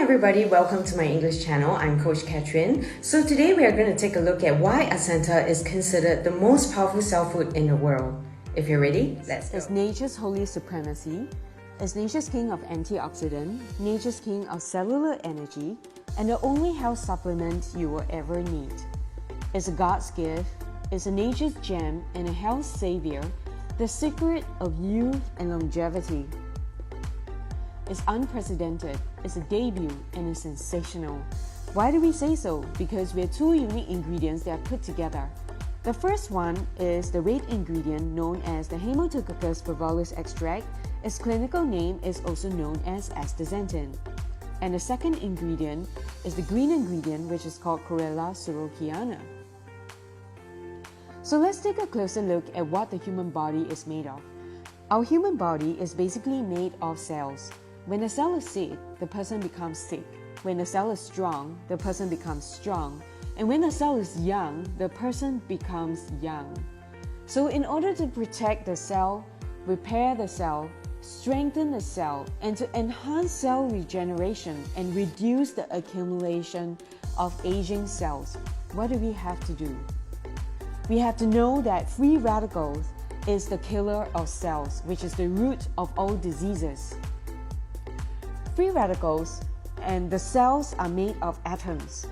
everybody, welcome to my English channel. I'm Coach Katrin. So today we are going to take a look at why ASENTAR is considered the most powerful cell food in the world. If you're ready, let's go. It's nature's holy supremacy, it's nature's king of antioxidant, nature's king of cellular energy, and the only health supplement you will ever need. It's a God's gift, it's a nature's gem and a health savior, the secret of youth and longevity. It's unprecedented, it's a debut, and it's sensational. Why do we say so? Because we have two unique ingredients that are put together. The first one is the red ingredient known as the Haematococcus purpurus extract. Its clinical name is also known as astaxanthin. And the second ingredient is the green ingredient, which is called Chlorella serratiana. So let's take a closer look at what the human body is made of. Our human body is basically made of cells. When the cell is sick, the person becomes sick. When the cell is strong, the person becomes strong. And when the cell is young, the person becomes young. So in order to protect the cell, repair the cell, strengthen the cell, and to enhance cell regeneration and reduce the accumulation of aging cells, what do we have to do? We have to know that free radicals is the killer of cells, which is the root of all diseases. Free radicals and the cells are made of atoms.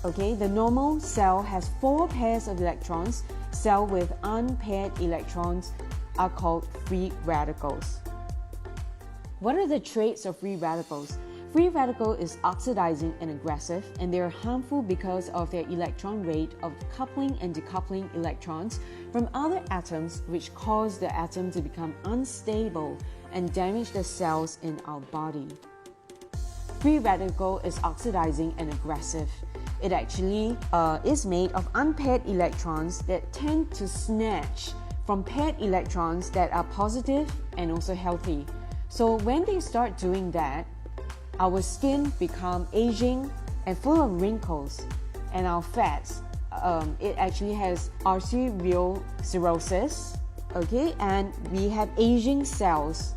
Okay, the normal cell has 4 pairs of electrons. Cells with unpaired electrons are called free radicals. What are the traits of free radicals? Free radical is oxidizing and aggressive, and they are harmful because of their electron rate of coupling and decoupling electrons from other atoms, which cause the atom to become unstable and damage the cells in our body. Free radical is oxidizing and aggressive. It actually is made of unpaired electrons that tend to snatch from paired electrons that are positive and also healthy. So when they start doing that, our skin become aging and full of wrinkles, and our fats, it actually has arteriosclerosis, okay, and we have aging cells.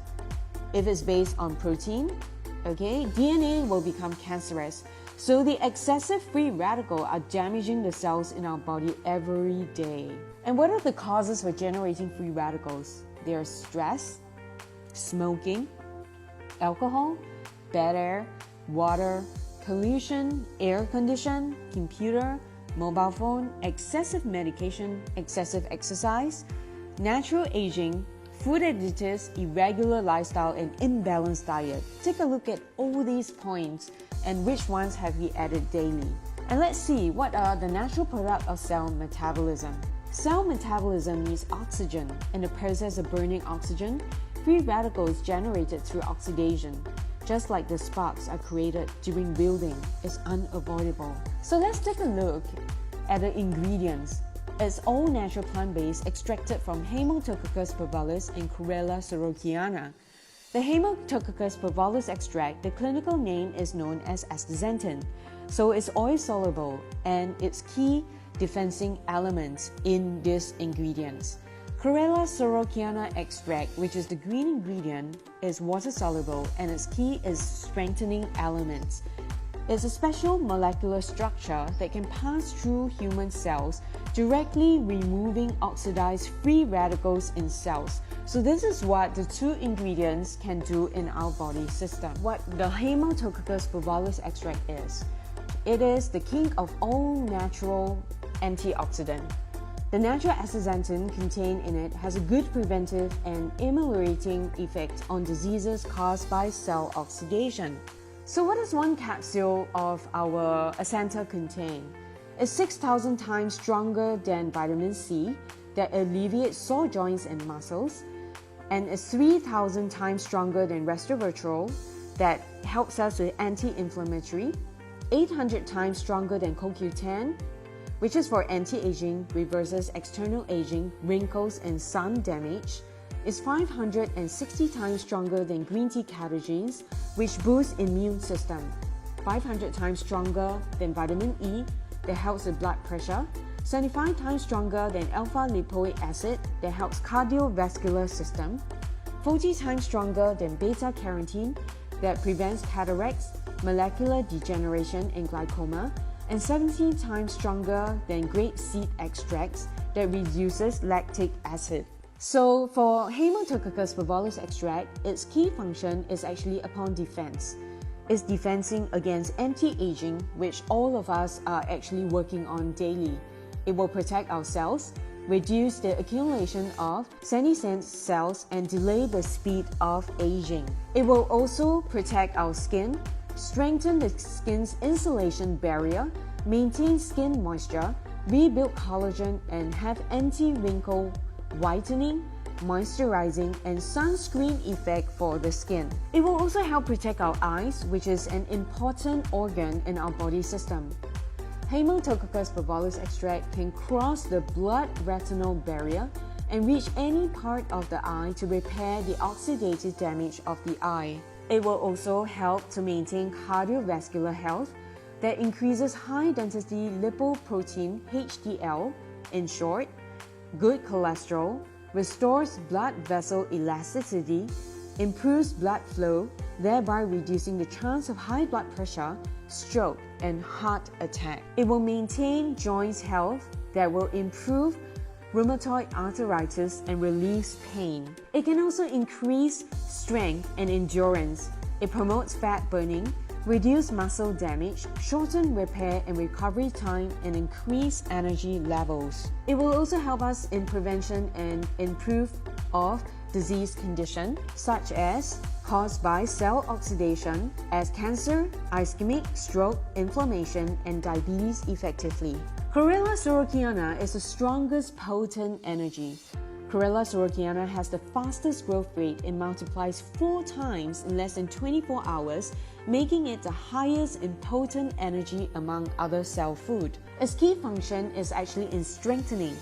If it's based on protein, okay, DNA will become cancerous. So the excessive free radical are damaging the cells in our body every day. And what are the causes for generating free radicals? They are stress, smoking, alcohol, bad air, water, pollution, air condition, computer, mobile phone, excessive medication, excessive exercise, natural aging, food additives, irregular lifestyle, and imbalanced diet. Take a look at all these points and which ones have we added daily. And let's see what are the natural products of cell metabolism. Cell metabolism needs oxygen. In the process of burning oxygen, free radicals generated through oxidation, just like the sparks are created during building, is unavoidable. So let's take a look at the ingredients. It's all natural plant-based, extracted from Haematococcus purpurus and Chlorella serratiana. The Haematococcus purpurus extract, the clinical name is known as astaxanthin. So it's oil-soluble, and its key defensing elements in these ingredients. Chlorella serratiana extract, which is the green ingredient, is water-soluble, and its key is strengthening elements. It's a special molecular structure that can pass through human cells, directly removing oxidized free radicals in cells. So this is what the two ingredients can do in our body system. What the Haematococcus purpurus extract is. It is the king of all natural antioxidants. The natural astaxanthin contained in it has a good preventive and ameliorating effect on diseases caused by cell oxidation. So what does one capsule of our ASENTAR contain? It's 6,000 times stronger than vitamin C that alleviates sore joints and muscles, and it's 3,000 times stronger than resveratrol that helps us with anti-inflammatory, 800 times stronger than CoQ10, which is for anti-aging, reverses external aging, wrinkles, and sun damage. Is 560 times stronger than green tea catechins, which boosts immune system. 500 times stronger than vitamin E that helps with blood pressure. 75 times stronger than alpha-lipoic acid that helps cardiovascular system. 40 times stronger than beta-carotene that prevents cataracts, molecular degeneration in glaucoma, and 17 times stronger than grape seed extracts that reduces lactic acid. So for Haematococcus bovalus extract, its key function is actually upon defense. It's defending against anti-aging, which all of us are actually working on daily. It will protect our cells, reduce the accumulation of senescent cells, and delay the speed of aging. It will also protect our skin, strengthen the skin's insulation barrier, maintain skin moisture, rebuild collagen, and have anti-wrinkle whitening, moisturizing, and sunscreen effect for the skin. It will also help protect our eyes, which is an important organ in our body system. Haematococcus bovalus extract can cross the blood-retinal barrier and reach any part of the eye to repair the oxidative damage of the eye. It will also help to maintain cardiovascular health that increases high-density lipoprotein HDL, in short, good cholesterol, restores blood vessel elasticity, improves blood flow, thereby reducing the chance of high blood pressure, stroke, and heart attack. It will maintain joint health that will improve rheumatoid arthritis and relieves pain. It can also increase strength and endurance. It promotes fat burning, reduce muscle damage, shorten repair and recovery time, and increase energy levels. It will also help us in prevention and improve of disease conditions such as caused by cell oxidation as cancer, ischemic stroke, inflammation, and diabetes effectively. Chlorella sorokiana is the strongest potent energy. Chlorella sorokiana has the fastest growth rate and multiplies 4 times in less than 24 hours, making it the highest in potent energy among other cell food. Its key function is actually in strengthening.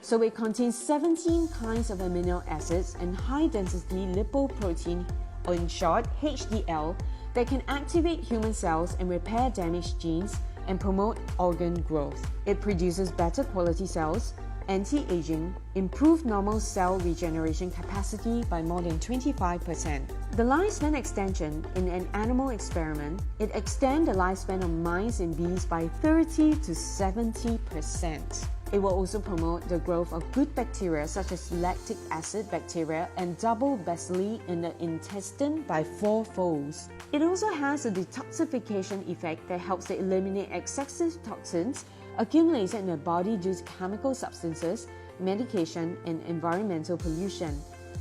So it contains 17 kinds of amino acids and high-density lipoprotein, or in short, HDL, that can activate human cells and repair damaged genes and promote organ growth. It produces better quality cells, anti-aging, improved normal cell regeneration capacity by more than 25%. The lifespan extension in an animal experiment, it extends the lifespan of mice and bees by 30 to 70%. It will also promote the growth of good bacteria such as lactic acid bacteria and double bacilli in the intestine by 4 folds. It also has a detoxification effect that helps to eliminate excessive toxins accumulated in the body due to chemical substances, medication, and environmental pollution,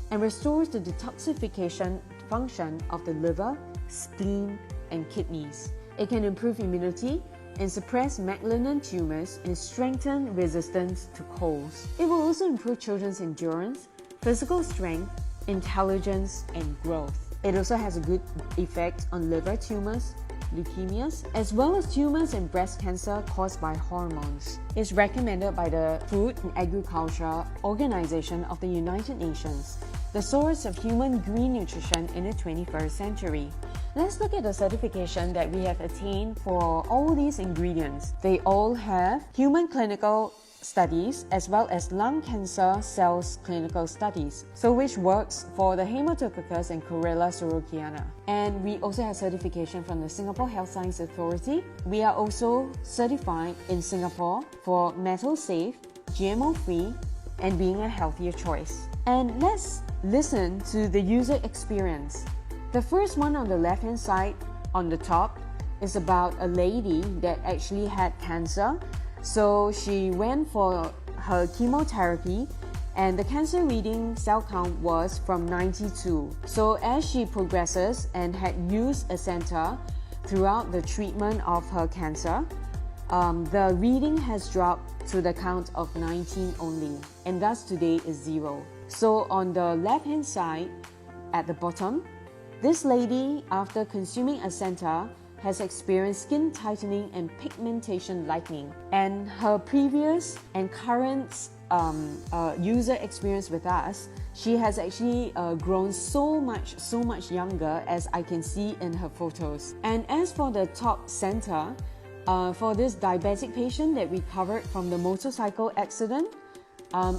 and restores the detoxification function of the liver, spleen, and kidneys. It can improve immunity and suppress malignant tumors and strengthen resistance to colds. It will also improve children's endurance, physical strength, intelligence, and growth. It also has a good effect on liver tumors, leukemias, as well as tumors and breast cancer caused by hormones. It's recommended by the Food and Agriculture Organization of the United Nations, the source of human green nutrition in the 21st century. Let's look at the certification that we have attained for all these ingredients. They all have human clinical studies as well as lung cancer cells clinical studies, so which works for the Haematococcus and Chlorella sorokiana. And we also have certification from the Singapore Health Science Authority. We are also certified in Singapore for metal safe, GMO free, and being a healthier choice. And let's listen to the user experience. The first one on the left hand side on the top is about a lady that actually had cancer. So she went for her chemotherapy and the cancer reading cell count was from 92. So as she progresses and had used ASENTAR throughout the treatment of her cancer, the reading has dropped to the count of 19 only, and thus today is 0. So on the left hand side at the bottom, this lady, after consuming ASENTAR, has experienced skin tightening and pigmentation lightening. And her previous and current user experience with us, she has actually grown so much younger, as I can see in her photos. And as for the top center, for this diabetic patient that recovered from the motorcycle accident,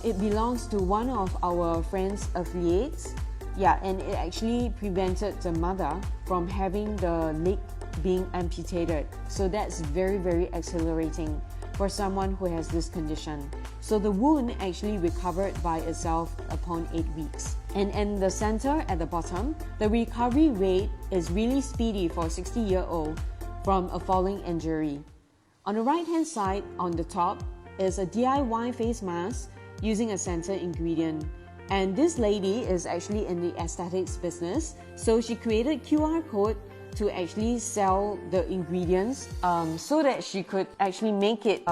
it belongs to one of our friends' affiliates. Yeah, and it actually prevented the mother from having the leg being amputated. So that's very, very accelerating for someone who has this condition. So the wound actually recovered by itself upon 8 weeks. And in the center at the bottom, the recovery rate is really speedy for a 60-year-old from a falling injury. On the right hand side, on the top, is a DIY face mask using a center ingredient. And this lady is actually in the aesthetics business, so she created QR code to actually sell the ingredients so that she could actually make it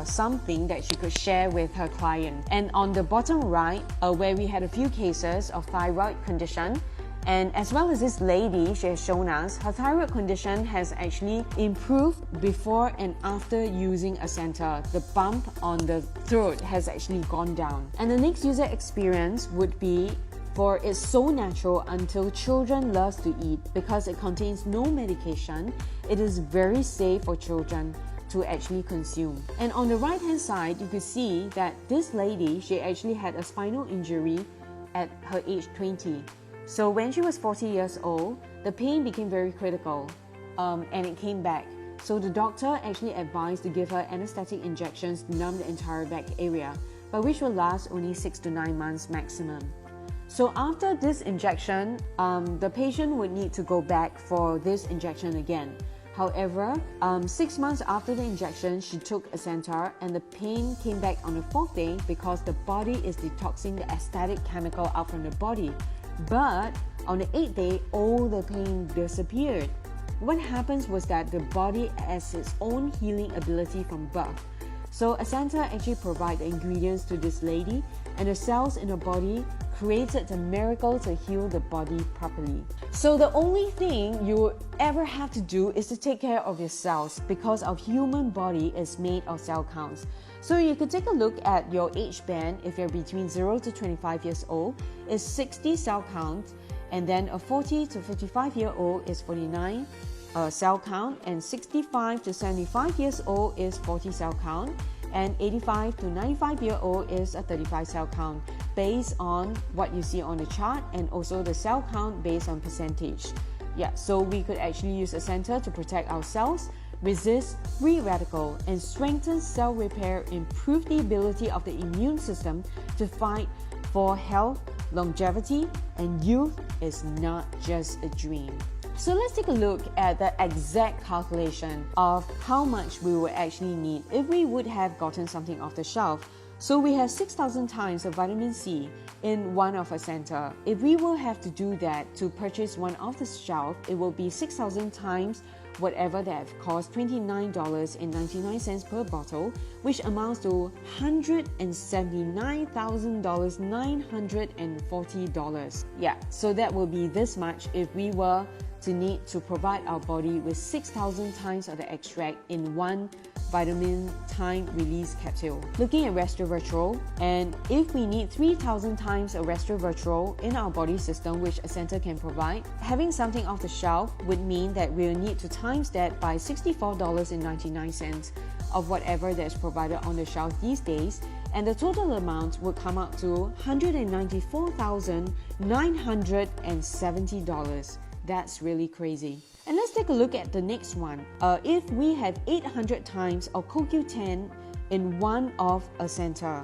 something that she could share with her client. And on the bottom right, where we had a few cases of thyroid condition, and as well as this lady, she has shown us her thyroid condition has actually improved before and after using ASENTAR. The bump on the throat has actually gone down. And the next user experience would be for it's so natural until children love to eat because it contains no medication. It is very safe for children to actually consume. And on the right hand side, you could see that this lady, she actually had a spinal injury at her age 20. So when she was 40 years old, the pain became very critical and it came back. So the doctor actually advised to give her anesthetic injections to numb the entire back area, but which will last only 6 to 9 months maximum. So after this injection, the patient would need to go back for this injection again. However, 6 months after the injection, she took ASENTAR and the pain came back on the 4th day because the body is detoxing the aesthetic chemical out from the body. But on the 8th day, all the pain disappeared. What happens was that the body has its own healing ability from birth. So ASENTAR actually provided the ingredients to this lady, and the cells in the body created the miracle to heal the body properly. So the only thing you ever have to do is to take care of your cells because our human body is made of cell counts. So you could take a look at your age band. If you're between 0 to 25 years old, is 60 cell count, and then a 40 to 55-year-old is 49 cell count, and 65 to 75 years old is 40 cell count, and 85 to 95-year-old is a 35 cell count based on what you see on the chart, and also the cell count based on percentage. Yeah, so we could actually use ASENTAR to protect our cells, resist free radical, and strengthen cell repair, improve the ability of the immune system to fight for health, longevity, and youth is not just a dream. So let's take a look at the exact calculation of how much we would actually need if we would have gotten something off the shelf. So we have 6,000 times of vitamin C in one of ASENTAR. If we will have to do that to purchase one off the shelf, it will be 6,000 times whatever that costs $29.99 per bottle, which amounts to $179,940. Yeah, so that will be this much if we were to need to provide our body with 6,000 times of the extract in one vitamin time release capsule. Looking at resveratrol, and if we need 3,000 times of resveratrol in our body system, which ASENTAR can provide, having something off the shelf would mean that we'll need to times that by $64.99 of whatever that's provided on the shelf these days, and the total amount would come out to $194,970. That's really crazy. And let's take a look at the next one. If we have 800 times of CoQ10 in one of ASENTAR,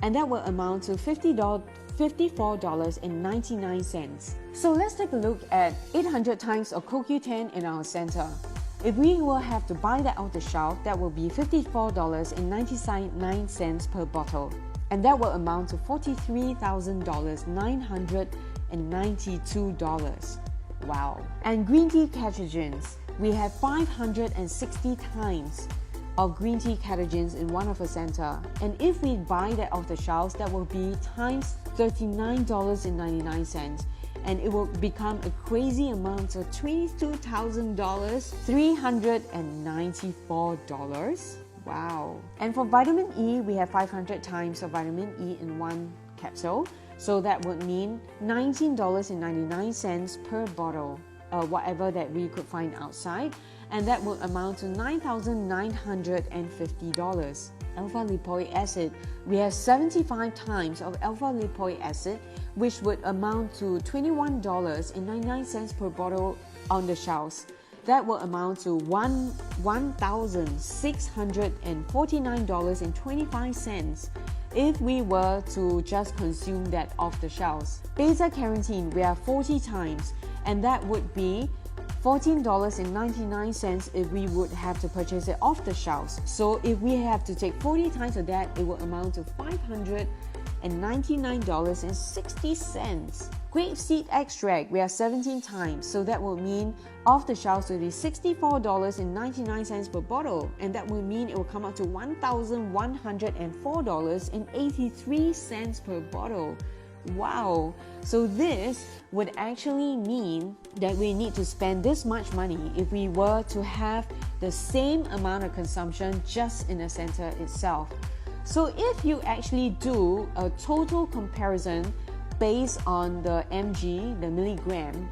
and that will amount to $54.99. So let's take a look at 800 times of CoQ10 in our ASENTAR. If we will have to buy that off the shelf, that will be $54.99 per bottle, and that will amount to $43,992. Wow. And green tea catechins, we have 560 times of green tea catechins in one of ASENTAR, and if we buy that off the shelves, that will be times $39.99, and it will become a crazy amount of $22,000, $394. Wow. And for vitamin E, we have 500 times of vitamin E in one capsule. So that would mean $19.99 per bottle, whatever that we could find outside, and that would amount to $9,950. Alpha-lipoic acid, we have 75 times of alpha-lipoic acid, which would amount to $21.99 per bottle on the shelves. that will amount to $1,649.25 if we were to just consume that off the shelves. Beta carotene, we have 40 times, and that would be $14.99 if we would have to purchase it off the shelves. So if we have to take 40 times of that, it will amount to $599.60. Grapeseed extract, we have 17 times, so that will mean off the shelves will be $64.99 per bottle, and that will mean it will come out to $1,104.83 per bottle. Wow! So this would actually mean that we need to spend this much money if we were to have the same amount of consumption just in ASENTAR itself. So if you actually do a total comparison based on the mg, the milligram,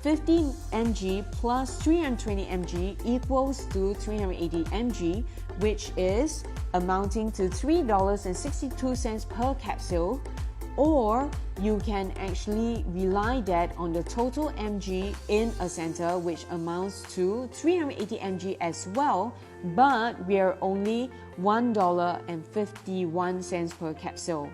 50 mg plus 320 mg equals to 380 mg, which is amounting to $3.62 per capsule. Or you can actually rely that on the total mg in ASENTAR, which amounts to 380 mg as well, but we are only $1.51 per capsule.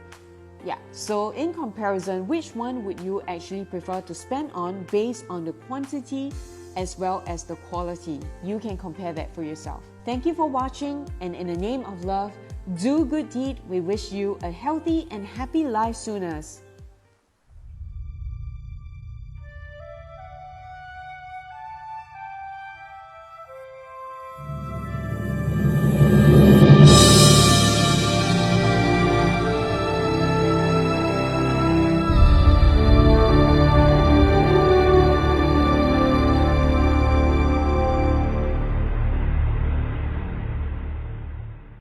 Yeah, so in comparison, which one would you actually prefer to spend on based on the quantity as well as the quality? You can compare that for yourself. Thank you for watching, and in the name of love, do good deed. We wish you a healthy and happy life soonest.